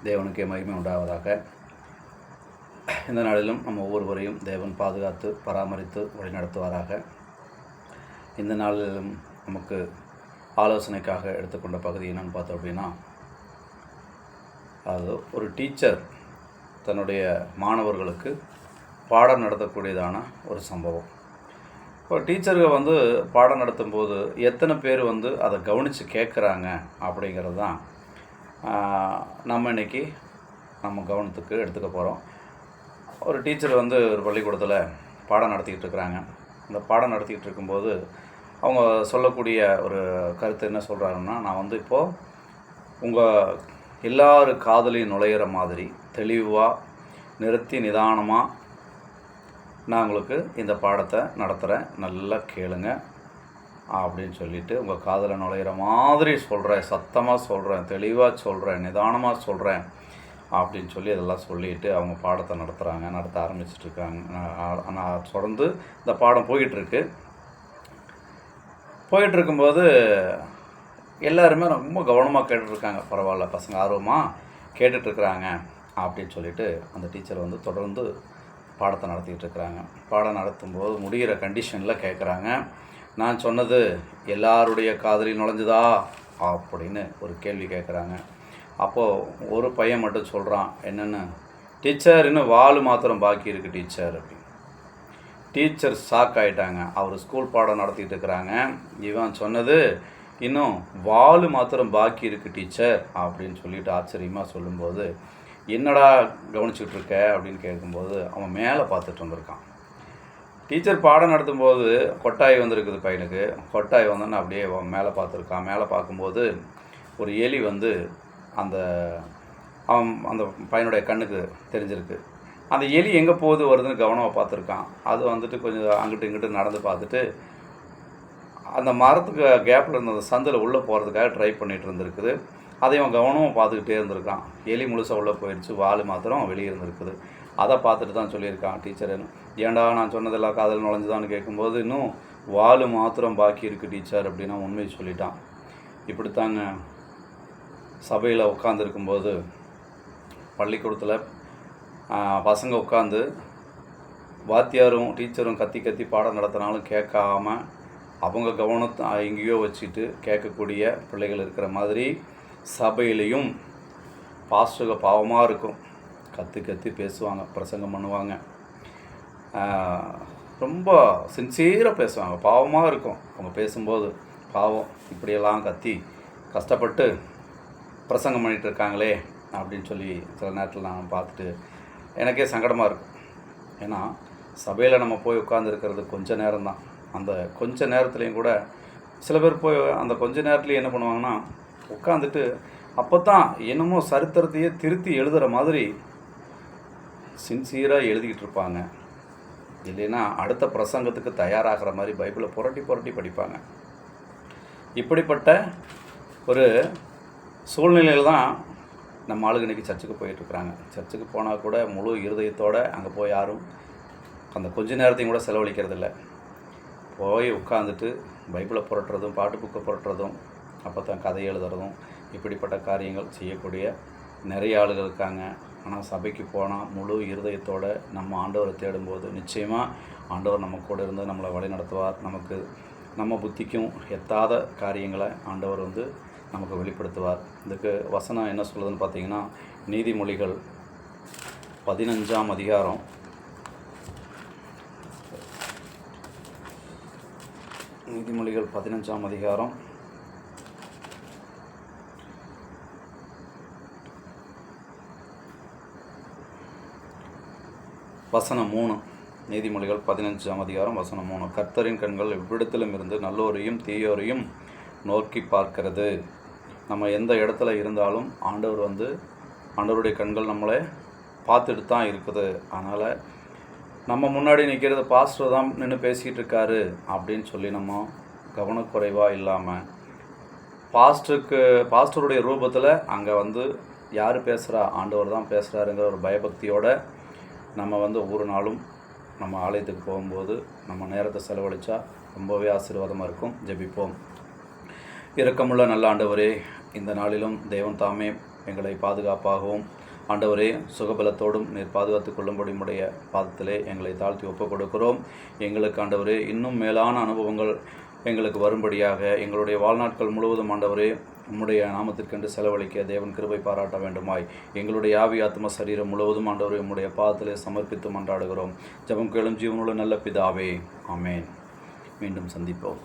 தேவனுக்கே மகிமை உண்டாவதாக. இந்த நாளிலும் நம்ம ஒவ்வொருவரையும் தேவன் பாதுகாத்து பராமரித்து வழிநடத்துவாராக. இந்த நாளிலும் நமக்கு ஆலோசனைக்காக எடுத்துக்கொண்ட பகுதி என்னன்னு பார்த்தோம் அப்படின்னா, அது ஒரு டீச்சர் தன்னுடைய மாணவர்களுக்கு பாடம் நடத்தக்கூடியதான ஒரு சம்பவம். இப்போ டீச்சர்கள் பாடம் நடத்தும்போது எத்தனை பேர் அதை கவனித்து கேட்குறாங்க அப்படிங்கிறது தான் நம்ம இன்றைக்கி நம்ம கவனத்துக்கு எடுத்துக்க போகிறோம். ஒரு டீச்சர் ஒரு பள்ளிக்கூடத்தில் பாடம் நடத்திக்கிட்டு இருக்கிறாங்க. அந்த பாடம் நடத்திக்கிட்டு இருக்கும்போது அவங்க சொல்லக்கூடிய ஒரு கருத்து என்ன சொல்கிறாங்கன்னா, நான் இப்போது உங்கள் எல்லார் காதலையும் நுழையிற மாதிரி தெளிவாக நிறுத்தி நிதானமாக நான் உங்களுக்கு இந்த பாடத்தை நடத்துகிறேன், நல்லா கேளுங்க அப்படின்னு சொல்லிவிட்டு உங்கள் காதில் நுழையிற மாதிரி சொல்கிறேன், சத்தமாக சொல்கிறேன், தெளிவாக சொல்கிறேன், நிதானமாக சொல்கிறேன் அப்படின்னு சொல்லி அதெல்லாம் சொல்லிவிட்டு அவங்க பாடத்தை நடத்த ஆரம்பிச்சிட்ருக்காங்க. நான் தொடர்ந்து இந்த பாடம் போயிட்டுருக்கும்போது எல்லாருமே ரொம்ப கவனமாக கேட்டுட்ருக்காங்க. பரவாயில்ல, பசங்க ஆர்வமாக கேட்டுட்ருக்குறாங்க அப்படின்னு சொல்லிவிட்டு அந்த டீச்சர் தொடர்ந்து பாடத்தை நடத்திக்கிட்டு இருக்கிறாங்க. பாடம் நடத்தும்போது முடிகிற கண்டிஷனில் கேட்குறாங்க, நான் சொன்னது எல்லாருடைய காதலில் நுழைஞ்சுதா அப்படின்னு ஒரு கேள்வி கேட்குறாங்க. அப்போது ஒரு பையன் மட்டும் சொல்கிறான், என்னென்னு, டீச்சர் இன்னும் வால் மாத்திரம் பாக்கி இருக்குது டீச்சர் அப்படின்னு. டீச்சர் ஷாக் ஆகிட்டாங்க. அவர் ஸ்கூல் பாடம் நடத்திட்டு இருக்கிறாங்க, இவன் சொன்னது இன்னும் வால் மாத்திரம் பாக்கி இருக்குது டீச்சர் அப்படின்னு சொல்லிட்டு ஆச்சரியமாக சொல்லும்போது, என்னடா கவனிச்சுட்டு இருக்க அப்படின்னு கேட்கும்போது அவன் மேலே பார்த்துட்டு வந்திருக்கான். டீச்சர் பாடம் நடத்தும்போது கொட்டாய் வந்திருக்குது பையனுக்கு. கொட்டாய் வந்தோன்னு அப்படியே மேலே பார்த்துருக்கான். மேலே பார்க்கும்போது ஒரு எலி அந்த அந்த பையனுடைய கண்ணுக்கு தெரிஞ்சிருக்கு. அந்த எலி எங்கே வருதுன்னு கவனமாக பார்த்துருக்கான். அது கொஞ்சம் அங்கிட்டு இங்கிட்டு நடந்து பார்த்துட்டு அந்த மரத்துக்கு கேப்பில் இருந்த அந்த சந்தில் உள்ளே போகிறதுக்காக ட்ரை பண்ணிகிட்டு இருந்திருக்குது. அதையும் கவனமாக பார்த்துக்கிட்டே இருந்திருக்கான். எலி முழுசாக உள்ளே போயிடுச்சு, வால் மாத்திரம் வெளியே இருந்திருக்குது. அதை பார்த்துட்டு தான் சொல்லியிருக்கான் டீச்சர், ஏன்டா நான் சொன்னதெல்லாம் காதல் நுழைஞ்சுதான்னு கேட்கும்போது, இன்னும் வால் மாத்திரம் பாக்கி இருக்குது டீச்சர் அப்படின்னா உண்மையை சொல்லிட்டான். இப்படித்தாங்க சபையில் உட்காந்துருக்கும்போது பள்ளிக்கூடத்தில் பசங்க உட்காந்து வாத்தியாரும் டீச்சரும் கத்தி கத்தி பாடம் நடத்தினாலும் கேட்காம அவங்க கவனத்தை எங்கேயோ வச்சுட்டு கேட்கக்கூடிய பிள்ளைகள் இருக்கிற மாதிரி சபையிலையும் பாஸ்டர்க பாவமாக இருக்கும். கத்தி கத்தி பேசுவாங்க, பிரசங்கம் பண்ணுவாங்க, ரொம்ப சின்சியராக பேசுவாங்க, பாவமாக இருக்கும். அவங்க பேசும்போது பாவம், இப்படியெல்லாம் கத்தி கஷ்டப்பட்டு பிரசங்கம் பண்ணிகிட்டு இருக்காங்களே அப்படின்னு சொல்லி சில நேரத்தில் நான் பார்த்துட்டு எனக்கே சங்கடமாக இருக்கும். ஏன்னா சபையில் நம்ம போய் உட்காந்துருக்கிறது கொஞ்சம் நேரம்தான். அந்த கொஞ்ச நேரத்துலேயும் கூட சில பேர் போய் அந்த கொஞ்ச நேரத்துலேயும் என்ன பண்ணுவாங்கன்னா, உட்காந்துட்டு அப்போ தான் என்னமோ சரித்திரத்தையே திருத்தி எழுதுகிற மாதிரி சின்சியராக எழுதிக்கிட்டு இருப்பாங்க. இல்லைன்னா அடுத்த பிரசங்கத்துக்கு தயாராகிற மாதிரி பைபிளை புரட்டி புரட்டி படிப்பாங்க. இப்படிப்பட்ட ஒரு சூழ்நிலையில் தான் நம்ம ஆளுங்க இன்றைக்கி சர்ச்சுக்கு போயிட்டுருக்குறாங்க. சர்ச்சுக்கு போனால் கூட முழு இருதயத்தோடு அங்கே போய் யாரும் அந்த கொஞ்ச நேரத்தையும் கூட செலவழிக்கிறதில்ல. போய் உட்காந்துட்டு பைபிளை புரட்டுறதும் பாட்டு புக்கை புரட்டுறதும் அப்போ தான் கதை எழுதுறதும் இப்படிப்பட்ட காரியங்கள் செய்யக்கூடிய நிறைய ஆளுகள் இருக்காங்க. ஆனால் சபைக்கு போனால் முழு இருதயத்தோடு நம்ம ஆண்டவரை தேடும்போது நிச்சயமாக ஆண்டவர் நம்ம கூட இருந்து நம்மளை வழி நடத்துவார். நம்ம புத்திக்கும் எட்டாத காரியங்களை ஆண்டவர் நமக்கு வெளிப்படுத்துவார். இதுக்கு வசனம் என்ன சொல்லுதுன்னு பார்த்தீங்கன்னா, நீதிமொழிகள் 15ஆம் அதிகாரம் நீதிமொழிகள் 15ஆம் அதிகாரம் வசனம் 3. நீதிமொழிகள் 15ஆம் அதிகாரம் வசனம் 3. கர்த்தரின் கண்கள் எவ்விடத்திலும் இருந்து நல்லோரையும் தீயோரையும் நோக்கி பார்க்கிறது. நம்ம எந்த இடத்துல இருந்தாலும் ஆண்டவருடைய கண்கள் நம்மளை பார்த்துட்டு தான் இருக்குது. அதனால் நம்ம முன்னாடி நிற்கிறது பாஸ்டர் தான் நின்று பேசிகிட்டு இருக்காரு அப்படின்னு சொல்லி நம்ம கவனக்குறைவாக இல்லாமல் பாஸ்டருடைய ரூபத்தில் அங்கே யார் பேசுகிறா, ஆண்டவர் தான் பேசுகிறாருங்கிற ஒரு பயபக்தியோடு நம்ம ஒவ்வொரு நாளும் நம்ம ஆலயத்துக்கு போகும்போது நம்ம நேரத்தை செலவழித்தா ரொம்பவே ஆசீர்வாதமாக இருக்கும். ஜெபிப்போம். இரக்கமுள்ள நல்ல ஆண்டவரே, இந்த நாளிலும் தேவன் தாமே எங்களை பாதுகாப்பாகவும் ஆண்டவரே சுகபலத்தோடும் நீர் பாதுகாத்து கொள்ளும்படி உம்முடைய பாதத்திலே எங்களை தாழ்த்தி ஒப்புக் கொடுக்கிறோம். எங்களுக்கு ஆண்டவரே இன்னும் மேலான அனுபவங்கள் எங்களுக்கு வரும்படியாக எங்களுடைய வாழ்நாட்கள் முழுவதும் ஆண்டவரே உம்முடைய நாமத்திற்கென்று செலவழிக்க தேவன் கிருபை பாராட்ட வேண்டுமாய் எங்களுடைய ஆவி ஆத்ம சரீரம் முழுவதும் ஆண்டவரே உம்முடைய பாதத்திலே சமர்ப்பித்து மன்றாடுகிறோம். ஜெபம் கேளும் ஜீவனுள்ள நல்ல பிதாவே, ஆமேன். மீண்டும் சந்திப்போம்.